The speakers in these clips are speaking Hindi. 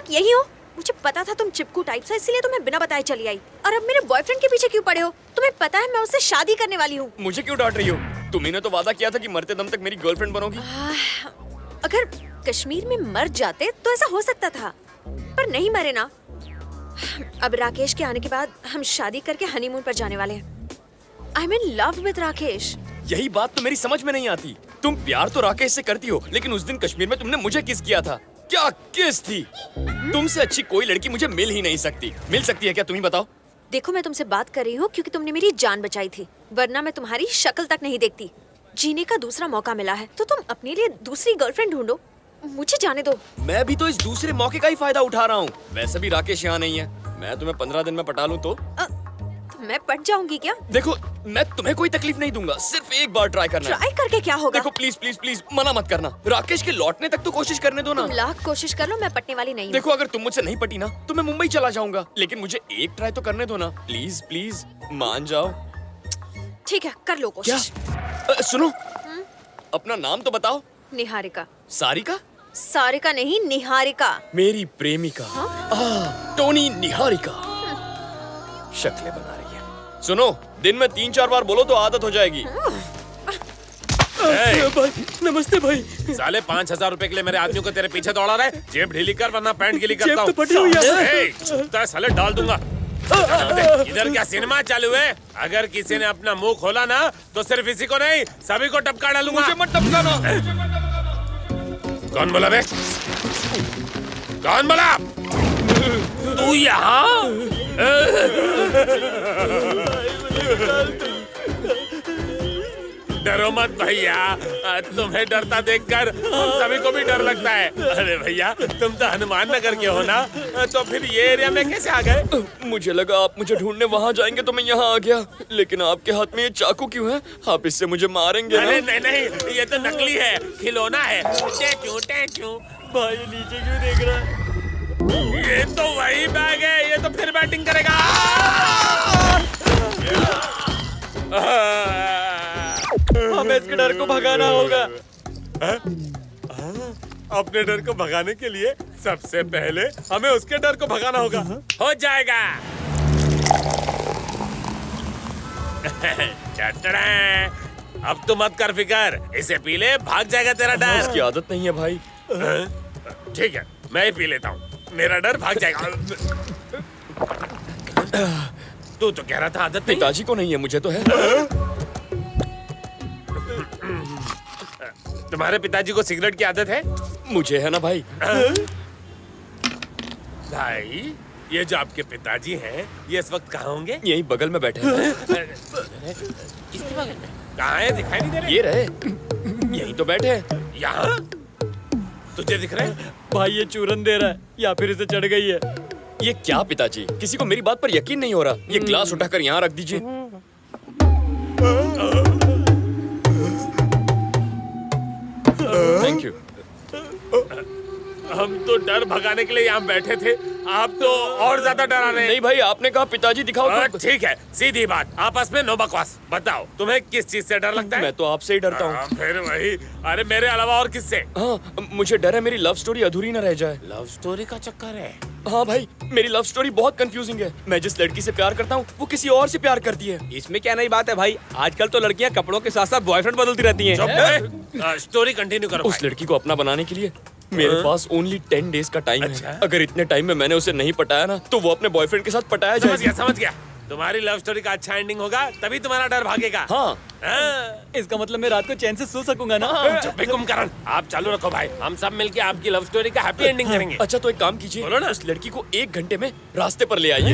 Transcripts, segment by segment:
यही हो? मुझे पता था तुम चिपकू टाइप से, इसीलिए तुम्हें बिना बताए चली आई। और अब मेरे बॉयफ्रेंड के पीछे क्यों पड़े हो? तुम्हें पता है मैं उससे शादी करने वाली हूँ। मुझे क्यों डांट रही हो? तुम्ही ने तो वादा किया था कि मरते दम तक मेरी गर्लफ्रेंड बनोगी। अगर कश्मीर में मर जाते तो ऐसा हो सकता था, पर नहीं मरे ना। अब राकेश के आने के बाद हम शादी करके हनीमून पर जाने वाले हैं। I am in love with Rakesh. यही बात तो मेरी समझ में नहीं आती। तुम प्यार तो राकेश से करती हो, लेकिन उस दिन कश्मीर में तुमने मुझे किस किया था। क्या किस थी? तुमसे अच्छी कोई लड़की मुझे मिल ही नहीं सकती। मिल सकती है क्या, तुम ही बताओ। देखो मैं तुमसे बात कर रही हूँ क्योंकि तुमने मेरी जान बचाई थी, वरना मैं तुम्हारी शक्ल तक नहीं देखती। जीने का दूसरा मौका मिला है तो तुम अपने लिए दूसरी गर्लफ्रेंड ढूंढो, मुझे जाने दो। मैं भी तो इस दूसरे मौके का ही फायदा उठा रहा हूँ। वैसे भी राकेश यहाँ नहीं है। मैं तुम्हें 15 दिन में पटा लूँ तो मैं पट जाऊंगी क्या? देखो, मैं तुम्हें कोई तकलीफ नहीं दूंगा, सिर्फ एक बार ट्राई करना। ट्राई करके क्या होगा? देखो प्लीज प्लीज प्लीज मना मत करना। राकेश के लौटने तक तो कोशिश करने दो ना। तुम लाख कोशिश कर लो, मैं पटने वाली नहीं हूँ। देखो, अगर तुम मुझसे नहीं पटी ना तो मैं मुंबई चला जाऊंगा, लेकिन मुझे एक ट्राई तो करने दो ना। प्लीज प्लीज मान जाओ। ठीक है, कर लो कोशिश। सुनो, अपना नाम तो बताओ। निहारिका। सारिका? सारिका नहीं, निहारिका। मेरी प्रेमिका। टोनी निहारिका। शक्लें बना रही है। सुनो, दिन में 3-4 बार बोलो तो आदत हो जाएगी। भाई, नमस्ते भाई। साले 5,000 रुपए के लिए मेरे आदमियों को तेरे पीछे दौड़ा रहा है। जेब ढीली कर वरना पैंट गीली करता हूँ। जेब तो फटी हुई है। चुपता है साले, डाल दूंगा। इधर क्या सिनेमा चालू है? अगर किसी ने अपना मुंह खोला ना तो सिर्फ इसी को नहीं सभी को टपका डालूंगा। मुझे मत टपकाना। कौन बोला बे? कौन बोला? तू यहाँ? डरो मत भैया, तुम्हें डरता देखकर हम सभी को भी डर लगता है। अरे भैया, तुम तो हनुमान नगर के हो ना, तो फिर ये एरिया में कैसे आ गए? मुझे लगा आप मुझे ढूंढने वहाँ जाएंगे तो मैं यहाँ आ गया, लेकिन आपके हाथ में ये चाकू क्यों है? आप इससे मुझे मारेंगे ना? अरे नहीं नहीं, ये तो नकली है, खिलौना है। टैचू। भाई नीचे क्यों देख रहा है? ये तो वही बैग है, ये तो फिर बैटिंग करेगा। हमें इसके डर को भगाना होगा। अपने डर को भगाने के लिए सबसे पहले हमें उसके डर को भगाना होगा। हो जाएगा। अब तो मत कर फिकर, इसे पी ले, भाग जाएगा तेरा डर। इसकी आदत नहीं है भाई। ठीक है, मैं ही पी लेता हूँ, मेरा डर भाग जाएगा। तू तो कह रहा था आदत नहीं। पिताजी को नहीं है, मुझे तो है। तुम्हारे पिताजी को सिगरेट की आदत है? मुझे है ना भाई। भाई, ये जो आपके पिताजी हैं, ये इस वक्त कहाँ होंगे? यही बगल में बैठे हैं। किसके बगल में? कहाँ है? दिखाई नहीं दे रहे। ये रहे, यही तो बैठे हैं। यहाँ? तुझे दिख रहे हैं? भाई ये चूरन दे रहा है या फिर इसे चढ़ गई है। ये क्या पिताजी, किसी को मेरी बात पर यकीन नहीं हो रहा। ये ग्लास उठाकर यहाँ रख दीजिए। Thank you. हम तो डर भगाने के लिए यहाँ बैठे थे, आप तो और ज्यादा डरा रहे हैं। नहीं भाई, आपने कहा पिताजी दिखाओ तो। ठीक है, सीधी बात, आपस में नो बकवास। बताओ, तुम्हें किस चीज से डर लगता है? मैं तो आपसे ही डरता हूँ। फिर वही। अरे मेरे अलावा और किससे? हाँ, मुझे डर है मेरी लव स्टोरी अधूरी न रह जाए। लव स्टोरी का चक्कर है? हाँ भाई, मेरी लव स्टोरी बहुत कंफ्यूजिंग है। मैं जिस लड़की से प्यार करता हूँ वो किसी और से प्यार करती है। इसमें क्या नई बात है भाई? आजकल तो लड़कियां कपड़ों के साथ साथ बॉयफ्रेंड बदलती रहती हैं। स्टोरी कंटिन्यू करो। उस लड़की को अपना बनाने के लिए मेरे पास ओनली 10 डेज का टाइम अच्छा? है। अगर इतने टाइम में मैंने उसे नहीं पटाया ना तो वो अपने बॉयफ्रेंड के साथ पटाया जाएगा। समझ गया। तुम्हारी लव स्टोरी का अच्छा एंडिंग होगा तभी तुम्हारा डर भागेगा। हाँ। इसका मतलब मैं रात को चैन से सो सकूंगा ना? चुप बे कुंभकर्ण, आप चालू रखो भाई, हम सब मिलके आपकी लव स्टोरी का हैप्पी एंडिंग करेंगे। अच्छा तो एक काम कीजिए, बोलो ना। उस लड़की को 1 घंटे में रास्ते पर ले आइए।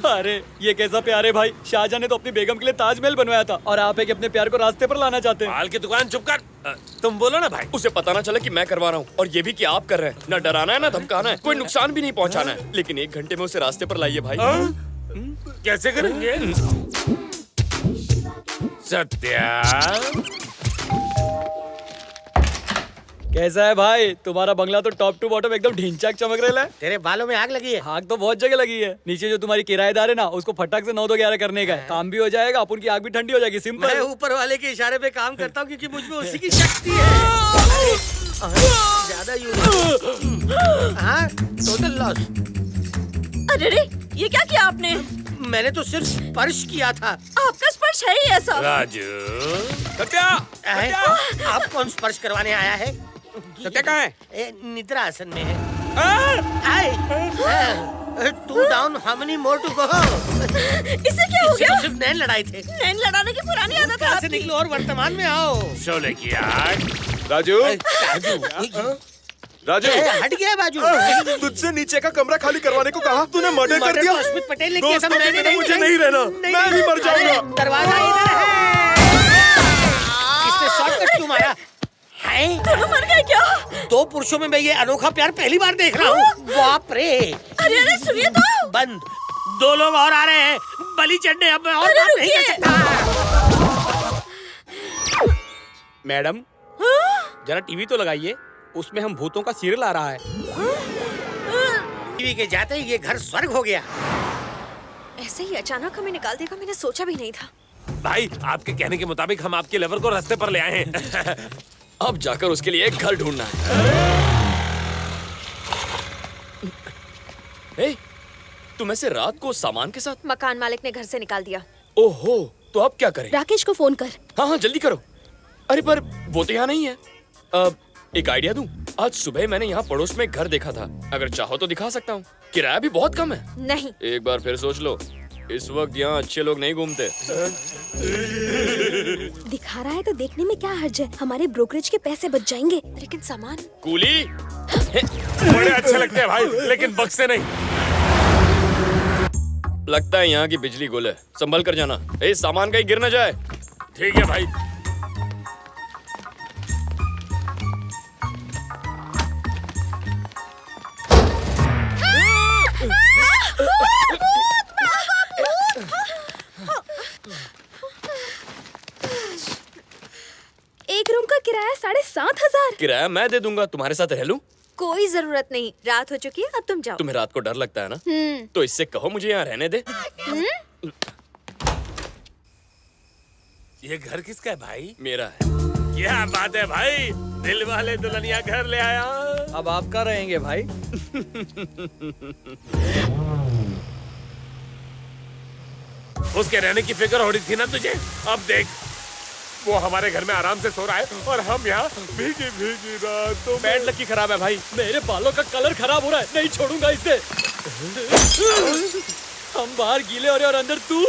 अरे ये कैसा प्यार है भाई? शाहजहां ने तो अपनी बेगम के लिए ताजमहल बनवाया था और आप एक अपने प्यार को रास्ते पर लाना चाहते हैं। माल की दुकान चुप कर। तुम बोलो ना भाई। उसे पता ना चले कि मैं करवा रहा हूँ, और ये भी कि आप कर रहे हैं। ना डराना है ना धमकाना है, कोई नुकसान भी नहीं पहुँचाना है, लेकिन 1 घंटे में उसे रास्ते पर लाइए भाई। कैसे करेंगे? सत्या, कैसा है भाई? तुम्हारा बंगला तो टॉप टू बॉटम एकदम ढिंचाक चमक रहा है। तेरे बालों में आग लगी है। आग तो बहुत जगह लगी है। नीचे जो तुम्हारी किराएदार है ना, उसको फटाक से 9-2-11 करने का है। काम भी हो जाएगा, अपन की आग भी ठंडी हो जाएगी। मैं सिंपल। ऊपर वाले के इशारे पे काम करता हूँ क्योंकि मुझ में उसी की शक्ति है। ज्यादा यूज। हाँ, टोटल लॉस। अरे रे, ये क्या किया आपने? मैंने तो सिर्फ स्पर्श किया था। आपका स्पर्श है ही ऐसा। राजू, सत्या, आप कौन स्पर्श करवाने आया है? सत्या कहाँ है? निद्रा आसन में है। Two down, how many more to go? इससे क्या हो गया? सिर्फ नैन लड़ाई थे। नैन लड़ाने की पुरानी आदत है कहाँ से आपकी। निकलो और वर्तमान में आओ। शोले की आग। राजू, राजू, हट गया बाजू। तुझसे नीचे का कमरा खाली करवाने को कहा, तूने मर्डर कर दिया। तो अस्मित पटेल ने किया था, दोस्तों के मैंने बिना मुझे नहीं रहना, मैं भी मर जाऊंगा। दरवाजा इधर है। इसने शॉर्टकट क्यों मारा? है? दोनों मर गए क्या? 2 पुरुषों में मैं ये अनोखा प्यार पहली बार देख रहा हूँ। बाप रे। अरे अरे सुनिए तो। बंद। 2 लोग और आ रहे हैं बलि चढ़ने। अब मैं और अरे बात नहीं कर रुकिए। सकता। मैडम, जरा टीवी तो लगाइए, उसमें हम भूतों का सीरियल आ रहा है। टीवी के जाते ही ये घर स्वर्ग हो गया। ऐसे ही अचानक हमें निकाल देगा, मैंने सोचा भी नहीं था। भाई, आपके कहने के मुताबिक हम आपके लवर को रास्ते पर ले आए हैं। अब जाकर उसके लिए एक घर ढूंढना है। ए, तुम ऐसे रात को सामान के साथ? मकान मालिक ने घर से निकाल दिया। ओहो, तो अब क्या करें? राकेश को फोन कर। हाँ हाँ, जल्दी करो। अरे पर वो तो यहाँ नहीं है। एक आइडिया दूं? आज सुबह मैंने यहाँ पड़ोस में एक घर देखा था। अगर चाहो तो दिखा सकता हूँ। किराया भी बहुत कम है। नहीं। एक बार फिर सोच लो, इस वक्त यहाँ अच्छे लोग नहीं घूमते। दिखा रहा है तो देखने में क्या हर्ज है? हमारे ब्रोकरेज के पैसे बच जाएंगे। लेकिन सामान? कूली, बड़े अच्छे लगते हैं भाई, लेकिन बक्से नहीं। लगता है यहाँ की बिजली गुल है। संभल कर जाना, सामान कहीं गिर न जाए। ठीक है भाई। एक रूम का किराया 7,500। किराया मैं दे दूंगा, तुम्हारे साथ रह लूं? कोई जरूरत नहीं, रात हो चुकी है, अब तुम जाओ। तुम्हें रात को डर लगता है ना? तो इससे कहो मुझे यहाँ रहने दे। ये घर किसका है भाई? मेरा है। क्या बात है भाई, दिल वाले दुल्हनिया घर ले आया। अब आप कहाँ रहेंगे भाई? उसके रहने की फिक्र हो रही थी ना तुझे? अब देख, वो हमारे घर में आराम से सो रहा है और हम यहाँ भीगी भीगी रातों में। बैड लकी खराब है भाई। मेरे बालों का कलर खराब हो रहा है, नहीं छोड़ूंगा इसे। हम बाहर गीले हो रहे और अंदर तू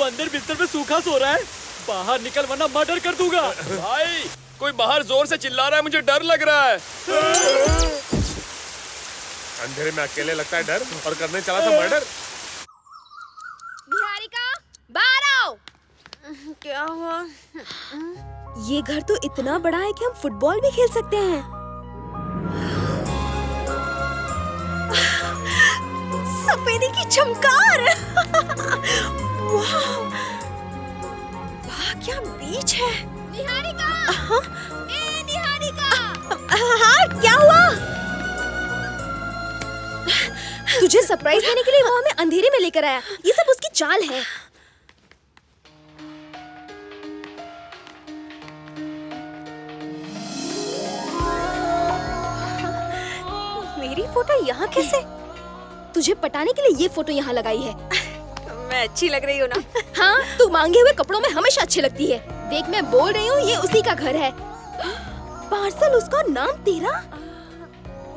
अंदर बिस्तर पे सूखा सो रहा है। बाहर निकल वरना मर्डर कर दूंगा। भाई, कोई बाहर जोर से चिल्ला रहा है, मुझे डर लग रहा है। अंधेरे में अकेले लगता है डर, और करने चला था मर्डर। निहारिका, बाहर आओ। क्या हुआ? ये घर तो इतना बड़ा है कि हम फुटबॉल भी खेल सकते हैं। सफेदी की चमकार। वाह, वाह क्या बीच है। निहारिका, ए निहारिका। हाँ, क्या हुआ? तुझे सरप्राइज देने के लिए वो हमें अंधेरे में लेकर आया। ये सब उसकी चाल है। मेरी फोटो यहाँ कैसे? तुझे पटाने के लिए ये फोटो यहाँ लगाई है। मैं अच्छी लग रही हूँ ना? हाँ, तू मांगे हुए कपड़ों में हमेशा अच्छी लगती है। देख, मैं बोल रही हूँ, ये उसी का घर है। पार्सल उसका, नाम तेरा।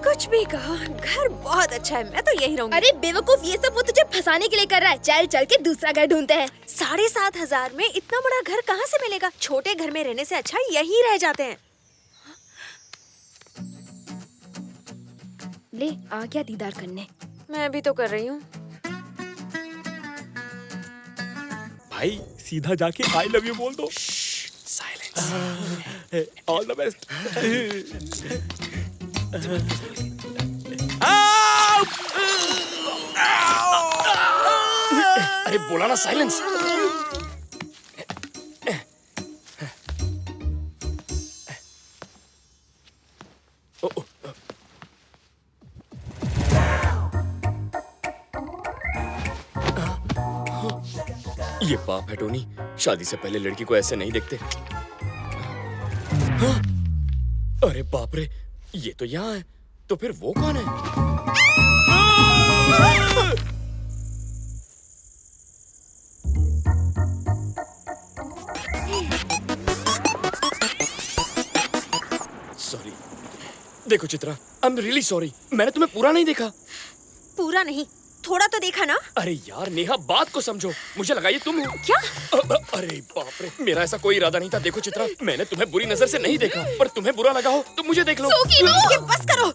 कुछ भी कहो, घर बहुत अच्छा है, मैं तो यही रहूंगी। अरे बेवकूफ, ये सब वो तुझे फंसाने के लिए कर रहा है। चल चल के दूसरा घर ढूंढते हैं। 7,500 में इतना बड़ा घर कहाँ से मिलेगा? छोटे घर में रहने से अच्छा यहीं रह जाते हैं। ले, आ गया दीदार करने। मैं भी तो कर रही हूँ। भाई, सीधा जाके आई लव यू बोल दो। साइलेंस। All the best. अरे बोला ना साइलेंस। ये पाप है टोनी, शादी से पहले लड़की को ऐसे नहीं देखते। हाँ? अरे बाप रे, ये तो यहाँ है, तो फिर वो कौन है? सॉरी, देखो Chitra, I am really sorry, मैंने तुम्हें पूरा नहीं देखा। पूरा नहीं, थोड़ा तो देखा ना। अरे यार नेहा, बात को समझो, मुझे लगा ये तुम हो। क्या? अरे बाप रे, मेरा ऐसा कोई इरादा नहीं था। देखो चित्रा, मैंने तुम्हें बुरी नजर से नहीं देखा, पर तुम्हें बुरा लगा हो तो मुझे देख लो। ये बस करो,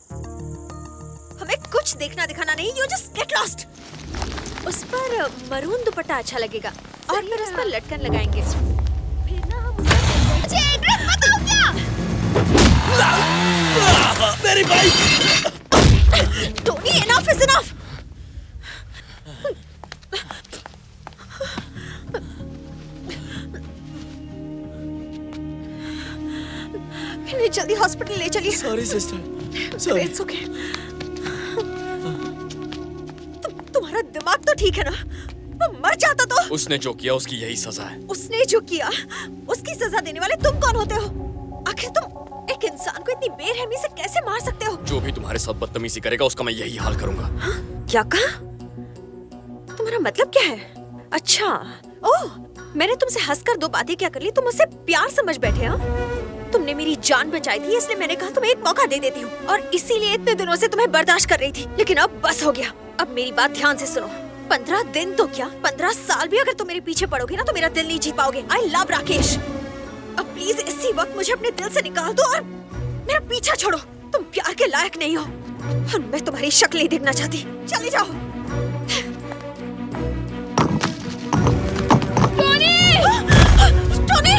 हमें कुछ देखना दिखाना नहीं। You just get lost. उस पर मरून दुपट्टा अच्छा लगेगा और फिर उस पर लटकन लगाएंगे। फिर ना हम उसका एड्रेस बताओ क्या? मेरी bike! Tony, enough is enough. इन्हें जल्दी हॉस्पिटल ले चलिए। Sorry sister, sorry. It's okay. तुम्हारा दिमाग तो ठीक है ना? वो मर जाता तो। उसने जो किया उसकी यही सजा है। उसने जो किया उसकी सजा देने वाले तुम कौन होते हो? आखिर तुम एक इंसान को इतनी बेरहमी से कैसे मार सकते हो? जो भी तुम्हारे साथ बदतमीजी करेगा उसका मैं यही हाल करूंगा। क्या कहा? तुम्हारा मतलब क्या है? अच्छा, ओह, मैंने तुमसे हंसकर दो बातें क्या कर ली, तुम मुझसे प्यार समझ बैठे। हाँ, तुमने मेरी जान बचाई थी, इसलिए मैंने कहा तुम्हें एक मौका दे देती हूँ, और इसीलिए इतने दिनों से तुम्हें बर्दाश्त कर रही थी। लेकिन अब बस हो गया। अब मेरी बात ध्यान से सुनो। 15 दिन तो क्या, 15 साल भी अगर तुम मेरे पीछे पड़ोगे ना तो मेरा दिल नहीं जीत पाओगे। I love Rakesh. अब प्लीज इसी वक्त मुझे अपने दिल से निकाल दो और मेरा पीछा छोड़ो। तुम प्यार के लायक नहीं हो और मैं तुम्हारी शक्ल नहीं देखना चाहती। चले जाओ। टोनी! टोनी!